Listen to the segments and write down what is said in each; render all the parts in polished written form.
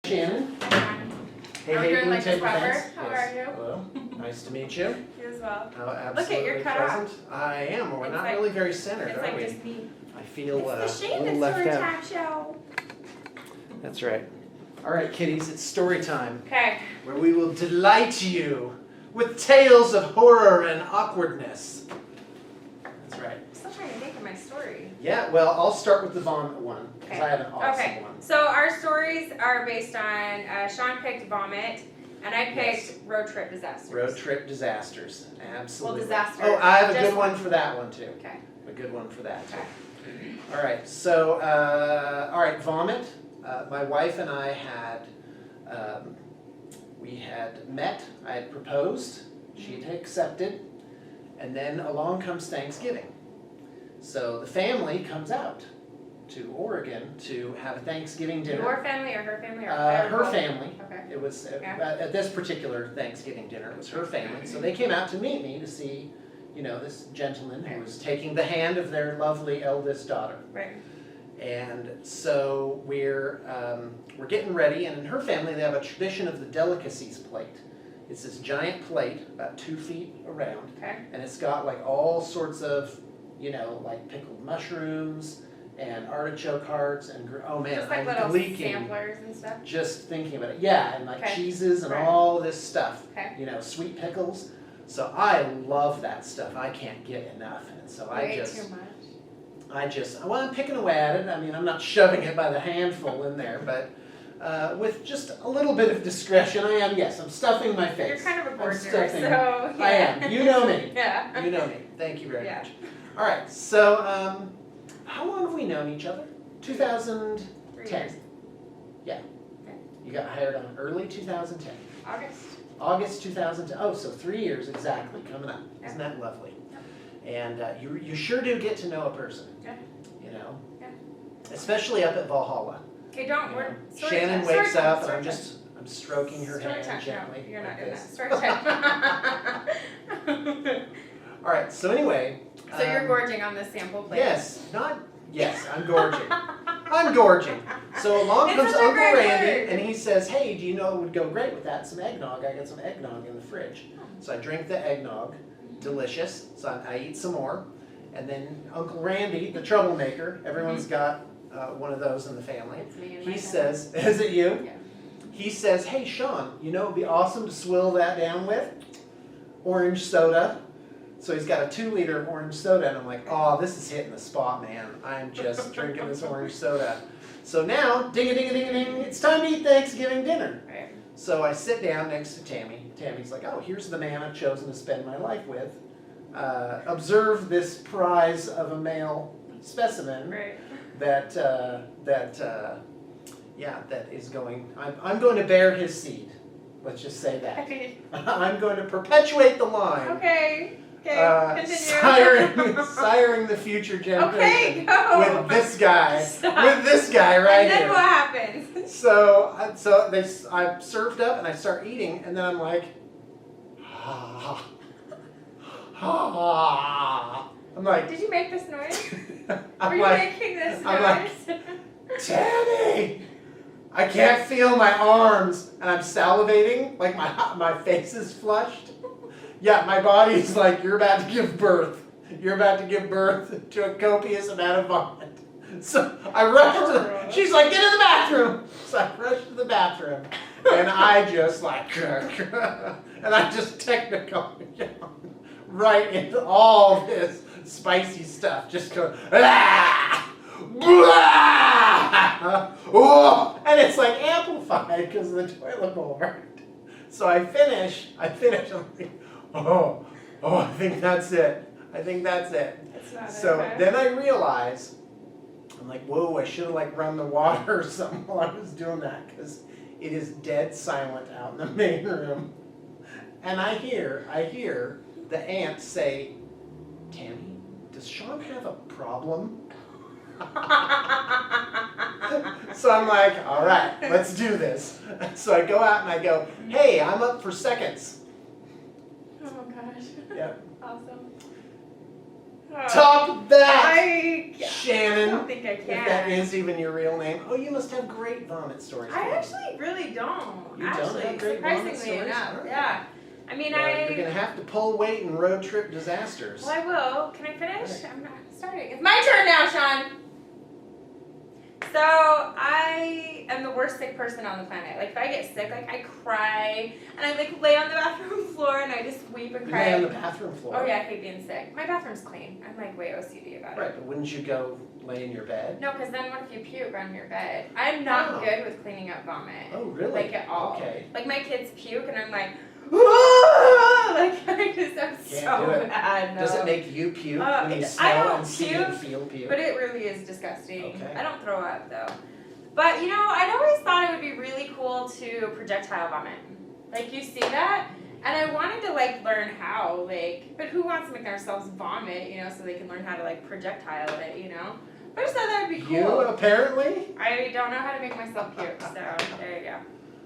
Shannon. Hey, Are we doing like table proper? fans. How Yes. are you? Hello. Nice to meet you. You as well. Absolutely Look at, you're cut present. off. I am. We're It's not like- really very centered, It's are like we? just me. I feel It's the a little Shawn left Story out. Time show. That's right. All right, kiddies, it's story time, Okay. where we will delight you with tales of horror and awkwardness. That's right. I'm still trying to think of my story. Yeah, well, I'll start with the vomit one, because I have an awesome Okay. one. So our stories are based on Shawn picked vomit, and I picked Yes. road trip disasters. Road trip disasters. Absolutely. Well, disasters. Oh, I have a Just good one for that one, too. Okay. A good one for that, too. Okay. All right, so, all right, vomit. My wife and I we had met, I had proposed, she had accepted, and then along comes Thanksgiving. So the family comes out to Oregon to have a Thanksgiving dinner. Your family or her family? Or Her both? family. Okay. It was, Yeah. at this particular Thanksgiving dinner, it was her family. So they came out to meet me to see, you know, this gentleman who was taking the hand of their lovely eldest daughter. Right. And so we're getting ready, and in her family they have a tradition of the delicacies plate. It's this giant plate, about 2 feet around, Okay. and it's got like all sorts of, you know, like pickled mushrooms and artichoke hearts and oh man, Just like I'm little leaking samplers and stuff. just thinking about it. Yeah, and like Okay. cheeses and Right. all this stuff. Okay. You know, sweet pickles. So I love that stuff. I can't get enough, and so Way too much. well, I'm picking away at it. I mean, I'm not shoving it by the handful in there, but with just a little bit of discretion, I am, yes, I'm stuffing my face. You're kind of a I'm border, stuffing- so yeah. I am. You know me. Yeah. You know me. Thank you very Yeah. much. All right, so how long have we known each other? 2010. 3 years. Yeah. Okay. You got hired on early 2010. August. August 2010. Oh, so 3 years exactly coming up. Yeah. Isn't that lovely? And you sure do get to know a person. Yeah. You know? Yeah. Especially up at Valhalla. Okay, don't. You We're know, story Shannon time, wakes story up time, and story I'm stroking her Story hand time. gently. No, you're not like doing this. that. Story time. All right, so anyway. So you're gorging on this sample plate. Yes, I'm gorging. I'm gorging. So along It's comes such a Uncle great Randy, word. and he says, hey, do you know what would go great with that? Some eggnog. I got some eggnog in the fridge. So I drink the eggnog. Delicious. So I eat some more. And then Uncle Randy, the troublemaker, everyone's got one of those in the family. It's me and my He family. says, is it you? Yeah. He says, hey, Shawn, you know it would be awesome to swill that down with? Orange soda. So he's got a 2-liter of orange soda, and I'm like, oh, this is hitting the spot, man. I'm just drinking this orange soda. So now, ding-a-ding-a-ding-a-ding, it's time to eat Thanksgiving dinner. Right. So I sit down next to Tammy. Tammy's like, oh, here's the man I've chosen to spend my life with. Observe this prize of a male specimen Right. that is going, I'm going to bear his seed. Let's just say that. Okay. I'm going to perpetuate the line. Okay. Continue. Siring the future generation Okay, go. with this guy. Stop. With this guy right And then here. what happens? So I'm served up and I start eating, and then I'm like, I'm like, Did you make this noise? Were I'm you like, making this I'm like, noise? Tammy, I can't feel my arms, and I'm salivating, like my face is flushed. Yeah, my body's like, you're about to give birth. You're about to give birth to a copious amount of vomit. So I rushed to she's like, get in the bathroom. So I rushed to the bathroom, and I just like, and I just technically right into all this spicy stuff. Just go, ah! Oh, and it's like amplified because of the toilet bowl, right? So I finish, I'm like, oh, I think that's it. It's not So okay. then I realize, I'm like, whoa, I should have like run the water or something while I was doing that, because it is dead silent out in the main room. And I hear the aunt say, Tammy, does Shawn have a problem? So I'm like, all right, let's do this. So I go out and I go, hey, I'm up for seconds. Oh gosh. Yep. Awesome. Top that! I Shannon. don't think I If can. that is even your real name. Oh, you must have great vomit stories. I actually really don't. You don't actually, have great vomit surprisingly stories? enough. Alright. Yeah. I mean, Well, you're gonna have to pull weight in road trip disasters. Well, I will. Can I finish? Okay. I'm not starting. It's my turn now, Shawn. So I am the worst sick person on the planet. Like if I get sick, like I cry and I like lay on the bathroom floor and I just weep and You cry. lay on the bathroom floor. Oh yeah, I hate being sick. My bathroom's clean. I'm like way OCD about it. Right, but wouldn't you go lay in your bed? No, because then what if you puke on your bed? I'm not Oh. good with cleaning up vomit. Oh, really? Like at all. Okay. Like my kids puke and I'm like, "Whoa!" Like I just am Can't so do it. bad. No. Does it make you puke when you I smell don't and see puke, and feel puke? But it really is disgusting. Okay. I don't throw up though. But you know, I'd always thought it would be really cool to projectile vomit. Like you see that? And I wanted to like learn how, like, but who wants to make themselves vomit, you know, so they can learn how to like projectile it, you know? But I just thought that would be cool. You apparently? I don't know how to make myself puke, so there you go.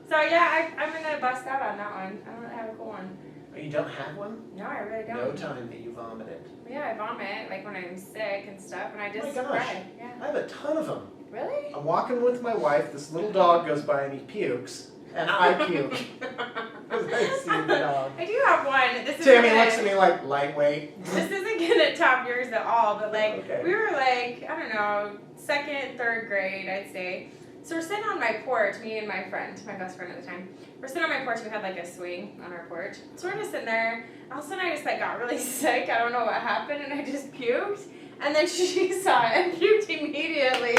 So yeah, I'm gonna bust out on that one. I don't really have a cool one. Oh, you don't have one? No, I really don't. No time that you vomited. Yeah, I vomit like when I'm sick and stuff, and I just Oh my gosh. cry. Yeah. I have a ton of them. Really? I'm walking with my wife, this little dog goes by and he pukes, and I puke. Because I see the dog. I do have one. This Tammy isn't looks at me like, lightweight. This isn't gonna top yours at all, but like Okay. we were like, I don't know, second, third grade, I'd say. So we're sitting on my porch, me and my friend, my best friend at the time. We're sitting on my porch, we had like a swing on our porch. So we're just sitting there, all of a sudden I just like got really sick, I don't know what happened, and I just puked. And then she saw it and puked immediately.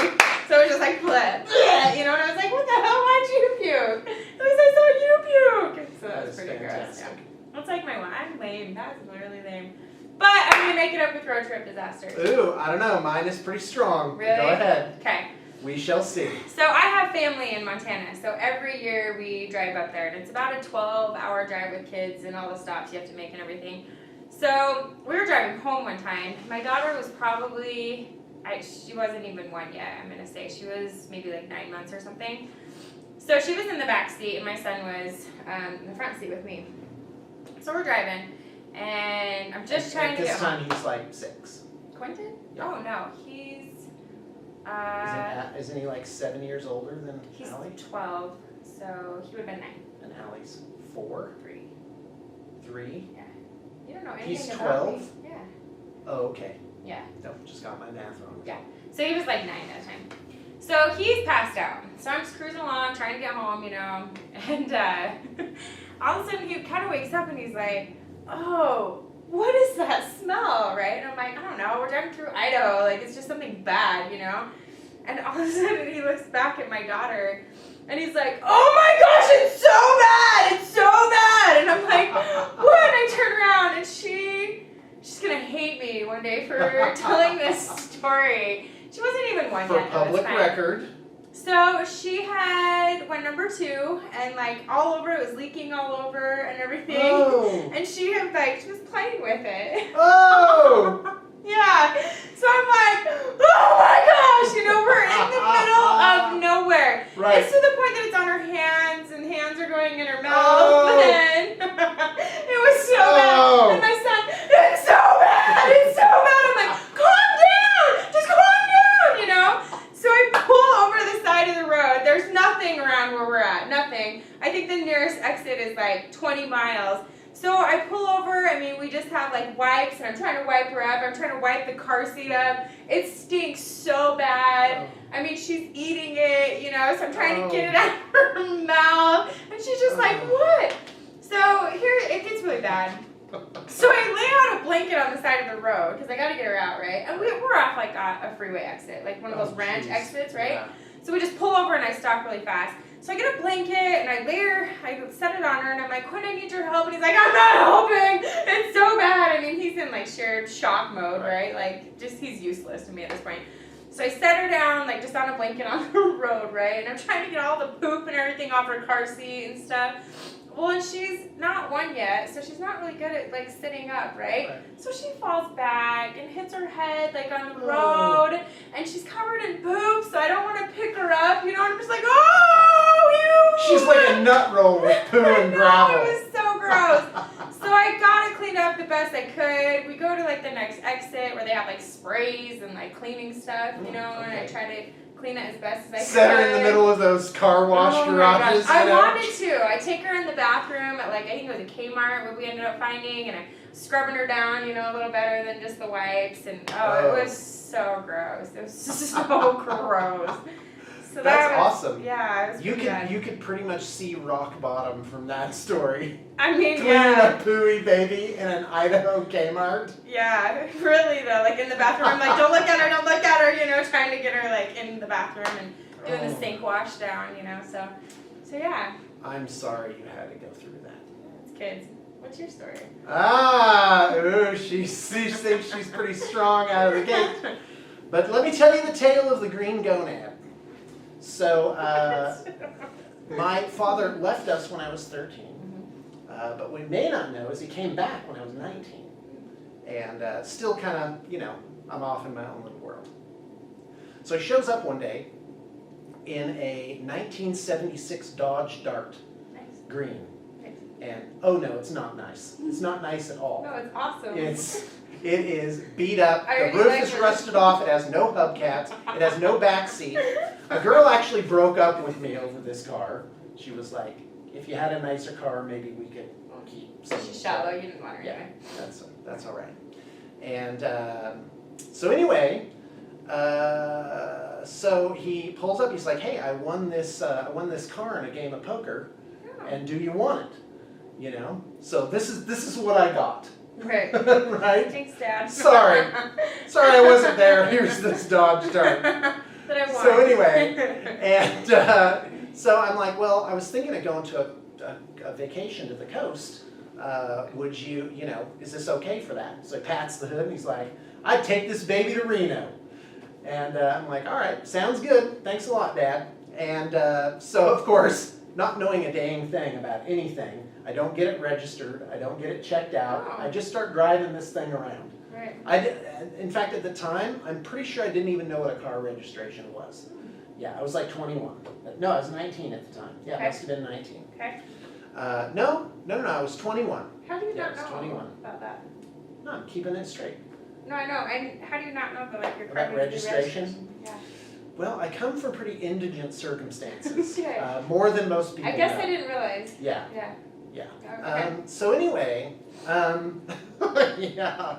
So it was just like, bleh, bleh, you know, and I was like, what the hell, why'd you puke? At least I saw you puke. So that was is pretty gross, yeah. fantastic. That's like my one. I'm lame. That's really lame. But I'm gonna make it up with road trip disasters. Ooh, I don't know. Mine is pretty strong. Really? Go ahead. Okay. We shall see. So I have family in Montana. So every year we drive up there, and it's about a 12-hour drive with kids and all the stops you have to make and everything. So we were driving home one time. My daughter was probably, she wasn't even one yet. I'm gonna say she was maybe like 9 months or something. So she was in the back seat, and my son was in the front seat with me. So we're driving, and I'm just trying to get home. At this time, he's like 6. Quentin? Yeah. Oh no, he's Isn't he like 7 years older than he's Allie? 12, so he would have been 9. And Allie's 4? 3. 3? Yeah. You don't know anything He's about 12? me. Yeah. Oh, okay. Yeah. Nope, just got my math wrong. Yeah. So he was like 9 at the time. So he's passed out. So I'm just cruising along, trying to get home, you know, and all of a sudden he kind of wakes up and he's like, oh, what is that smell, right? And I'm like, I don't know, we're driving through Idaho, like it's just something bad, you know? And all of a sudden he looks back at my daughter and he's like, oh my gosh, it's so bad, it's so bad. And I'm like, what? And I turn around and she's gonna hate me one day for telling this story. She wasn't even one For yet. at this public time. record, So she had one number 2, and like all over, it was leaking all over and everything. Oh. And she was playing with it. Oh! Yeah. So I'm like, oh my gosh, you know, we're in the middle of nowhere. Right. It's to the point that it's on her hands, and hands are going in her mouth. Oh. And it was so Oh. bad. And my son, it's so bad, it's so bad. I'm like, calm down, just calm down, you know. So I pull over the side of the road. There's nothing around where we're at, nothing. I think the nearest exit is like 20 miles. So I pull over, I mean, we just have like wipes, and I'm trying to wipe her up. I'm trying to wipe the car seat up. It stinks so bad. I mean, she's eating it, you know, so I'm trying to get it out of her mouth. And she's just like, what? So here, it gets really bad. So I lay out a blanket on the side of the road, because I got to get her out, right? And we're off like a freeway exit, like one of those ranch exits, right? Yeah. So we just pull over and I stop really fast. So I get a blanket and I set it on her, and I'm like, Quinn, I need your help. And he's like, I'm not helping. It's so bad. I mean, he's in like shared shock mode, right? Like just he's useless to me at this point. So I set her down like just on a blanket on the road, right? And I'm trying to get all the poop and everything off her car seat and stuff. Well, and she's not one yet, so she's not really good at like sitting up, right? So she falls back and hits her head like on the road, and she's covered in poop, so I don't want to pick her up, you know, and I'm just like, oh, She's like a nut roll with poo and gravel. It was so gross. So I got to clean up the best I could. We go to like the next exit where they have like sprays and like cleaning stuff, you know, and I try to clean it as best as I could. Set her in the middle of those car wash garages. I wanted to. I take her in the bathroom at like, I think it was a Kmart where we ended up finding, and I'm scrubbing her down, you know, a little better than just the wipes, and it was so gross. It was so gross. So that's that was, awesome. Yeah, it was you could pretty much see rock bottom from that story. I mean, Cleaning a pooey baby in an Idaho Kmart. Yeah, really though. Like in the bathroom, I'm like, don't look at her, you know, trying to get her like in the bathroom and doing the sink wash down, you know. So yeah. I'm sorry you had to go through that. It's kids. What's your story? She thinks she's pretty strong out of the gate. But let me tell you the tale of the green gonad. So, my father left us when I was 13. But what we may not know is he came back when I was 19. And still kind of, you know, I'm off in my own little world. So he shows up one day in a 1976 Dodge Dart. Nice. Green. Nice. And, oh no, it's not nice. It's not nice at all. No, it's awesome. It is beat up. The roof is rusted off. It has no hubcaps. It has no back seat. A girl actually broke up with me over this car. She was like, if you had a nicer car, maybe we could keep some. She's shallow. You didn't want her anyway. Yeah, that's all right. And so anyway, so he pulls up. He's like, hey, I won this car in a game of poker, and do you want it? You know. So this is what I got. Right. Right? Thanks, Dad. Sorry I wasn't there. Here's this Dodge Dart. That I want. So anyway, and so I'm like, well, I was thinking of going to a vacation to the coast. Would you know, is this okay for that? So he pats the hood and he's like, I'd take this baby to Reno. And I'm like, all right, sounds good. Thanks a lot, Dad. And so, of course, not knowing a dang thing about anything, I don't get it registered. I don't get it checked out. Oh. I just start driving this thing around. Right. In fact, at the time, I'm pretty sure I didn't even know what a car registration was. Yeah, I was like 21. No, I was 19 at the time. Yeah, Okay. I must have been 19. Okay. No, I was 21. How do you Yeah, not I was know 21. about that? No, I'm keeping it straight. No, I know. And how do you not know that like your car About needs to be registration? registered? Yeah. Well, I come from pretty indigent circumstances. Okay. More than most people I guess know. I didn't realize. Yeah. Yeah. Yeah. Okay. So anyway, yeah,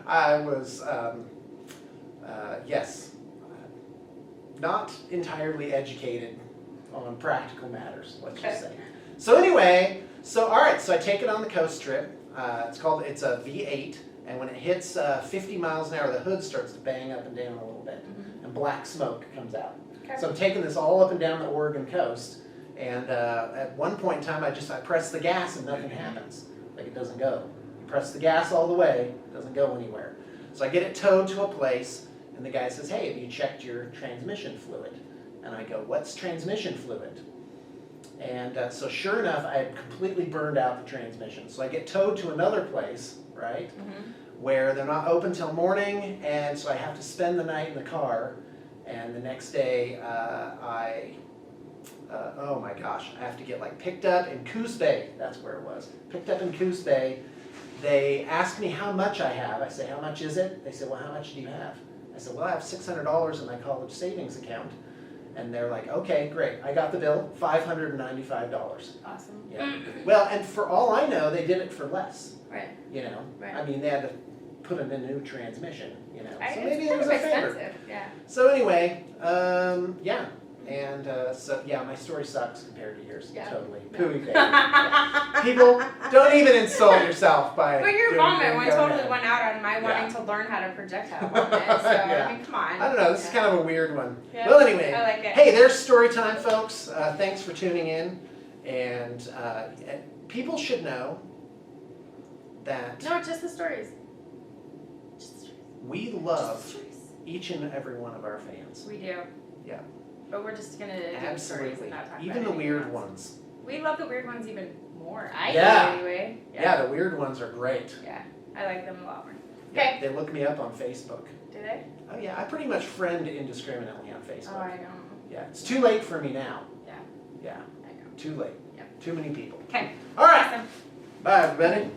I was, yes, not entirely educated on practical matters, let's just say. So anyway, all right, so I take it on the coast trip. It's a V8, and when it hits 50 miles an hour, the hood starts to bang up and down a little bit, and black smoke comes out. Okay. So I'm taking this all up and down the Oregon coast, and at one point in time, I press the gas and nothing happens. Like it doesn't go. You press the gas all the way, it doesn't go anywhere. So I get it towed to a place, and the guy says, hey, have you checked your transmission fluid? And I go, what's transmission fluid? And so sure enough, I had completely burned out the transmission. So I get towed to another place, right, where they're not open till morning, and so I have to spend the night in the car. And the next day, oh my gosh, I have to get like picked up in Coos Bay. That's where it was. Picked up in Coos Bay. They asked me how much I have. I say, how much is it? They said, well, how much do you have? I said, well, I have $600 in my college savings account. And they're like, okay, great. I got the bill, $595. Awesome. Yeah. Well, and for all I know, they did it for less. Right. You know, Right. I mean, they had to put in a new transmission. You know, so It's maybe it kind was of a favor. expensive. Yeah. So anyway, yeah. And so, yeah, my story sucks compared to yours. Yeah. Totally. Pooey baby. Yeah. People, don't even insult yourself by But your doing vomit one go totally ahead. went out on my wanting to learn how to projectile vomit. So, Yeah. I mean, come on. I don't know, this is kind of a weird one. Yeah. Well, anyway, I like it. hey, there's story time, folks. Thanks for tuning in. And people should know that No, just the stories. Just the stories. we Just love the stories. each and every one of our fans. We do. Yeah. But we're just gonna do the stories Absolutely. and not talk Even about the anything weird else. ones. We love the weird ones even more. I Yeah. do anyway. Yeah, the weird ones are great. Yeah. I like them a lot more. Yeah, Okay. they look me up on Facebook. Do they? Oh yeah, I pretty much friend indiscriminately on Facebook. Oh, I don't. Yeah, it's too late for me now. Yeah. Yeah, I know. too late. Yep. Too many people. Okay. All right. Awesome. Bye, everybody.